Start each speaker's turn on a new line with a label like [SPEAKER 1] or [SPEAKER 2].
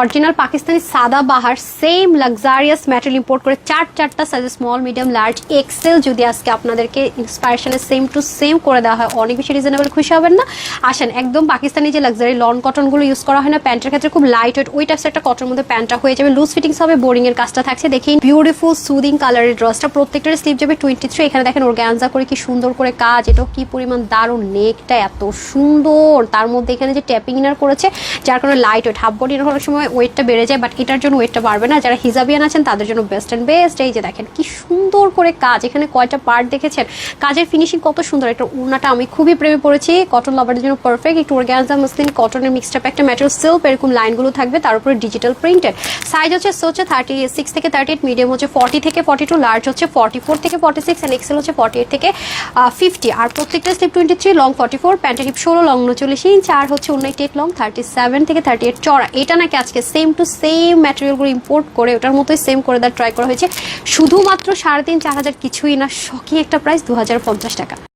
[SPEAKER 1] Original Pakistani সাদা বাহার same luxurious material import করে চারটা size small medium large Excel যদি আজকে আপনাদেরকে ইন্সপাইরেশনে সেম টু সেম করে দেওয়া হয় অনেক বেশি রিজনেবল খুশি হবেন না। আসেন একদম পাকিস্তানি যে লাক্সারি লন কটনগুলো ইউজ করা হয় না প্যান্টের ক্ষেত্রে খুব লাইট ওয়েট ওই টাইপস একটা কটনের মধ্যে প্যান্টটা হয়ে যাবে, লুজ ফিটিংস হবে, বোরিং এর কাজটা থাকছে। দেখেন বিউটিফুল সুদিং কালারের ড্রেসটা, প্রত্যেকটার স্লিভ যাবে 23। এখানে দেখেন অর্গানজা করে কি সুন্দর করে কাজ, এটাও কি পরিমাণ দারুণ, নেকটা এত সুন্দর, তার মধ্যে এখানে যে ট্যাপিং ইনার করেছে যার কারণে লাইট ওয়েট, হাফ বডি অনেক সময় ওয়েটটা বেড়ে যায় বাট এটার জন্য ওয়েটটা বাড়বে না। যারা হিজাবিয়ান আছেন তাদের জন্য বেস্ট অ্যান্ড বেস্ট। এই যে দেখেন কি সুন্দর করে কাজ, এখানে কয়টা পার্ট দেখেছেন, কাজের ফিনিশিং কত সুন্দর। একটা উড়নাটা আমি খুবই প্রেমে পড়েছি, কটন লাভারের জন্য পারফেক্ট। একটু অর্গানজা মসলিন কটনের মিক্সড আপ একটা ম্যাটেরিয়াল সিল্ক, এরকম লাইনগুলো থাকবে, তার উপরে ডিজিটাল প্রিন্টেড। সাইজ হচ্ছে 36 থেকে 38, মিডিয়াম হচ্ছে 40 থেকে 42, লার্জ হচ্ছে 44 থেকে 46 এন্ড এক্সেল হচ্ছে 48 থেকে 50। আর প্রত্যেকটা স্লিপ 23, লং 44, প্যান্টের হিপ 16, লং 39 ইঞ্চ, আর হচ্ছে 28 লং 37 থেকে 38 চড়া। এটা নাকি আজকে সেম টু সেম ম্যাটেরিয়ালগুলো ইম্পোর্ট করে ওটার মতোই সেম করে দেওয়ার ট্রাই করা হয়েছে, শুধুমাত্র 3,500-4,000 কিছুই না, শকিং একটা প্রাইস 2,050 টাকা।